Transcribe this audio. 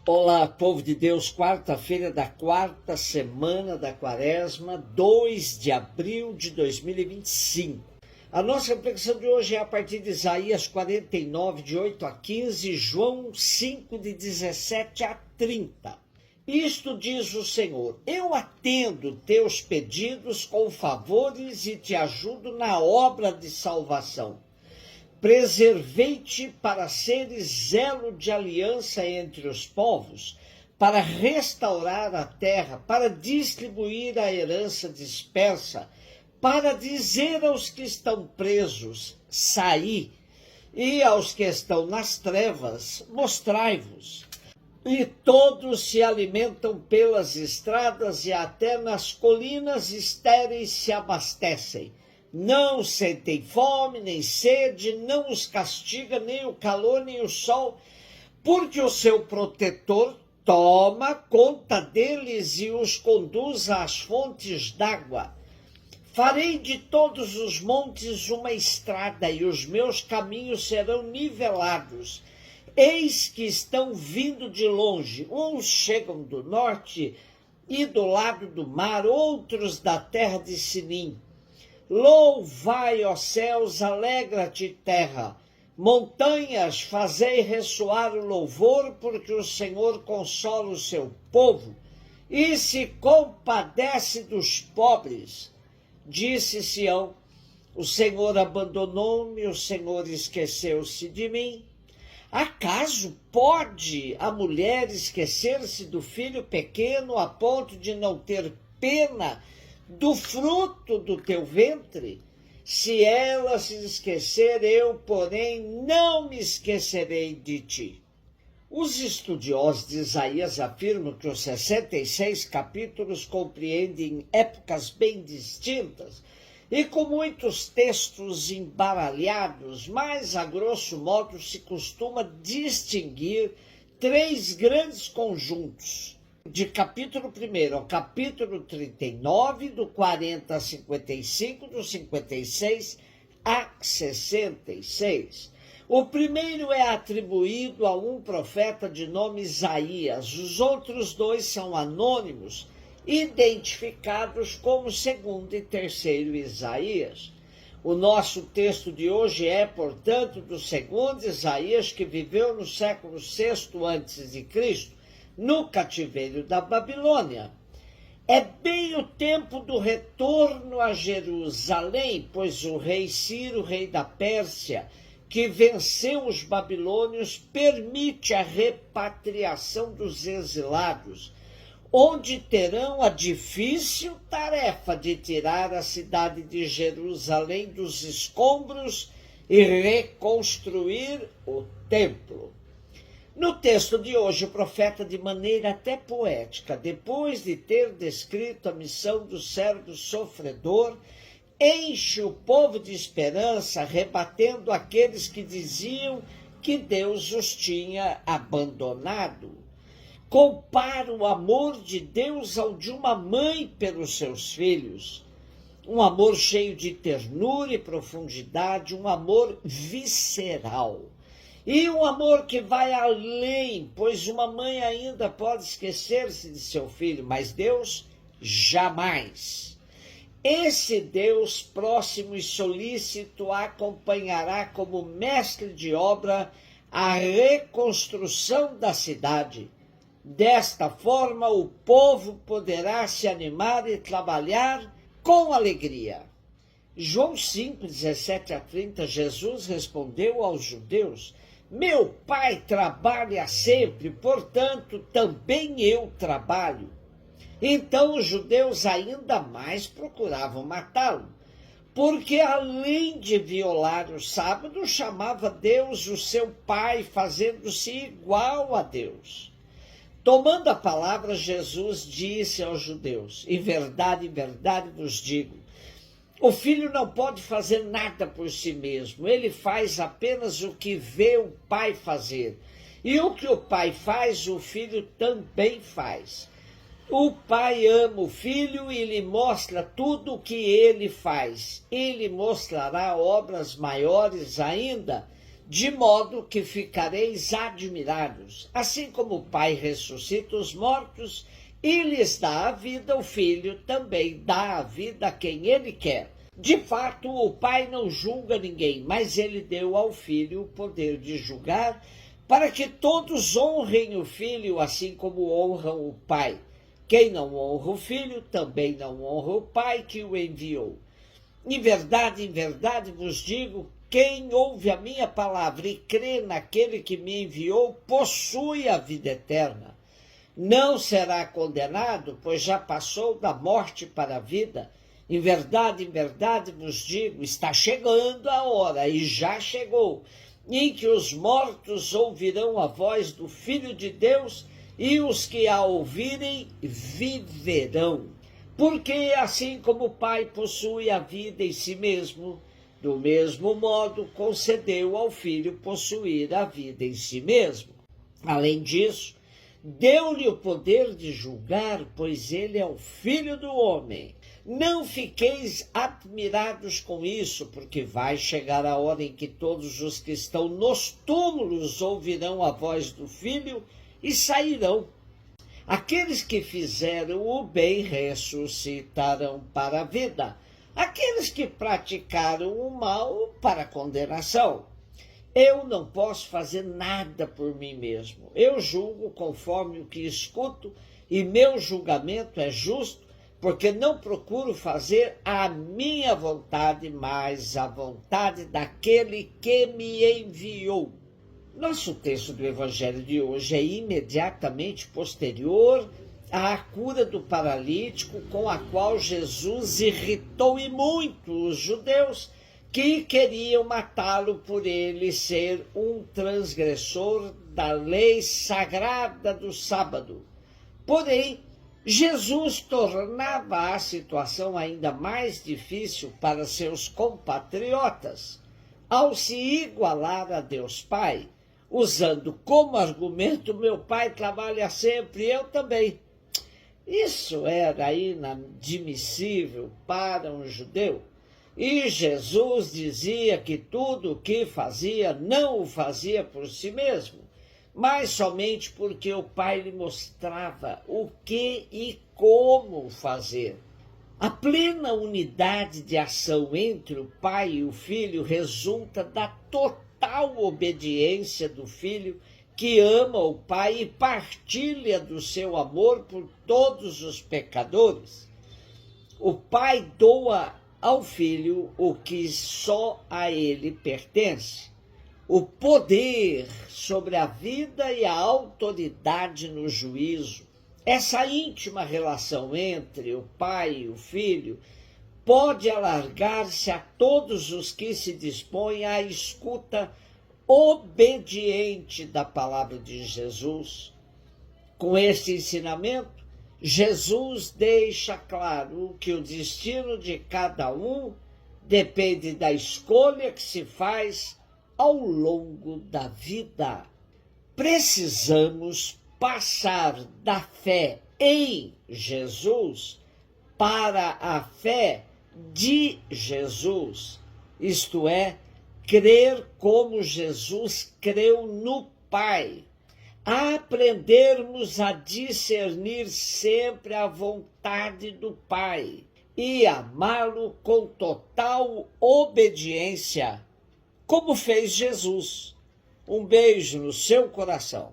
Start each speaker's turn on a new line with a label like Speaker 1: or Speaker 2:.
Speaker 1: Olá, povo de Deus, quarta-feira da quarta semana da Quaresma, 2 de abril de 2025. A nossa reflexão de hoje é a partir de Isaías 49, de 8 a 15, João 5, de 17 a 30. Isto diz o Senhor: eu atendo teus pedidos com favores e te ajudo na obra de salvação. Preservei-te para seres elo de aliança entre os povos, para restaurar a terra, para distribuir a herança dispersa, para dizer aos que estão presos, saí, e aos que estão nas trevas, mostrai-vos. E todos se alimentam pelas estradas e até nas colinas estéreis se abastecem. Não sentem fome, nem sede, não os castiga nem o calor, nem o sol, porque o seu protetor toma conta deles e os conduz às fontes d'água. Farei de todos os montes uma estrada e os meus caminhos serão nivelados. Eis que estão vindo de longe, uns chegam do norte e do lado do mar, outros da terra de Sinim. Louvai, ó céus, alegra-te, terra. Montanhas, fazei ressoar o louvor, porque o Senhor consola o seu povo e se compadece dos pobres. Disse Sião: o Senhor abandonou-me, o Senhor esqueceu-se de mim. Acaso pode a mulher esquecer-se do filho pequeno a ponto de não ter pena do fruto do teu ventre? Se ela se esquecer, eu, porém, não me esquecerei de ti. Os estudiosos de Isaías afirmam que os 66 capítulos compreendem épocas bem distintas e com muitos textos embaralhados, mas, a grosso modo, se costuma distinguir três grandes conjuntos. De capítulo 1 ao capítulo 39, do 40 a 55, do 56 a 66. O primeiro é atribuído a um profeta de nome Isaías. Os outros dois são anônimos, identificados como segundo e terceiro Isaías. O nosso texto de hoje é, portanto, do segundo Isaías, que viveu no século VI a.C., no cativeiro da Babilônia. É bem o tempo do retorno a Jerusalém, pois o rei Ciro, rei da Pérsia, que venceu os babilônios, permite a repatriação dos exilados, onde terão a difícil tarefa de tirar a cidade de Jerusalém dos escombros e reconstruir o templo. No texto de hoje, o profeta, de maneira até poética, depois de ter descrito a missão do servo sofredor, enche o povo de esperança, rebatendo aqueles que diziam que Deus os tinha abandonado. Compara o amor de Deus ao de uma mãe pelos seus filhos. Um amor cheio de ternura e profundidade, um amor visceral. E um amor que vai além, pois uma mãe ainda pode esquecer-se de seu filho, mas Deus jamais. Esse Deus próximo e solícito acompanhará como mestre de obra a reconstrução da cidade. Desta forma, o povo poderá se animar e trabalhar com alegria. João 5, 17 a 30, Jesus respondeu aos judeus: meu Pai trabalha sempre, portanto, também eu trabalho. Então os judeus ainda mais procuravam matá-lo, porque além de violar o sábado, chamava Deus o seu Pai, fazendo-se igual a Deus. Tomando a palavra, Jesus disse aos judeus: em verdade vos digo, o filho não pode fazer nada por si mesmo, ele faz apenas o que vê o pai fazer. E o que o pai faz, o filho também faz. O pai ama o filho e lhe mostra tudo o que ele faz. Ele mostrará obras maiores ainda, de modo que ficareis admirados. Assim como o Pai ressuscita os mortos e lhes dá a vida, o Filho também dá a vida a quem ele quer. De fato, o Pai não julga ninguém, mas ele deu ao Filho o poder de julgar, para que todos honrem o Filho, assim como honram o Pai. Quem não honra o Filho, também não honra o Pai que o enviou. Em verdade vos digo, quem ouve a minha palavra e crê naquele que me enviou, possui a vida eterna. Não será condenado, pois já passou da morte para a vida. Em verdade vos digo, está chegando a hora, e já chegou, em que os mortos ouvirão a voz do Filho de Deus, e os que a ouvirem viverão. Porque assim como o Pai possui a vida em si mesmo, do mesmo modo concedeu ao Filho possuir a vida em si mesmo. Além disso, deu-lhe o poder de julgar, pois ele é o Filho do homem. Não fiqueis admirados com isso, porque vai chegar a hora em que todos os que estão nos túmulos ouvirão a voz do Filho e sairão. Aqueles que fizeram o bem ressuscitarão para a vida. Aqueles que praticaram o mal para a condenação. Eu não posso fazer nada por mim mesmo. Eu julgo conforme o que escuto, e meu julgamento é justo, porque não procuro fazer a minha vontade, mas a vontade daquele que me enviou. Nosso texto do Evangelho de hoje é imediatamente posterior à cura do paralítico, com a qual Jesus irritou e muito os judeus, que queriam matá-lo por ele ser um transgressor da lei sagrada do sábado. Porém, Jesus tornava a situação ainda mais difícil para seus compatriotas, ao se igualar a Deus Pai, usando como argumento: meu Pai trabalha sempre, eu também. Isso era inadmissível para um judeu. E Jesus dizia que tudo o que fazia não o fazia por si mesmo, mas somente porque o Pai lhe mostrava o que e como fazer. A plena unidade de ação entre o Pai e o Filho resulta da total obediência do Filho, que ama o Pai e partilha do seu amor por todos os pecadores. O Pai doa ao Filho o que só a ele pertence: o poder sobre a vida e a autoridade no juízo. Essa íntima relação entre o Pai e o Filho pode alargar-se a todos os que se dispõem à escuta obediente da palavra de Jesus. Com este ensinamento, Jesus deixa claro que o destino de cada um depende da escolha que se faz ao longo da vida. Precisamos passar da fé em Jesus para a fé de Jesus, isto é, crer como Jesus creu no Pai. Aprendermos a discernir sempre a vontade do Pai e amá-lo com total obediência, como fez Jesus. Um beijo no seu coração.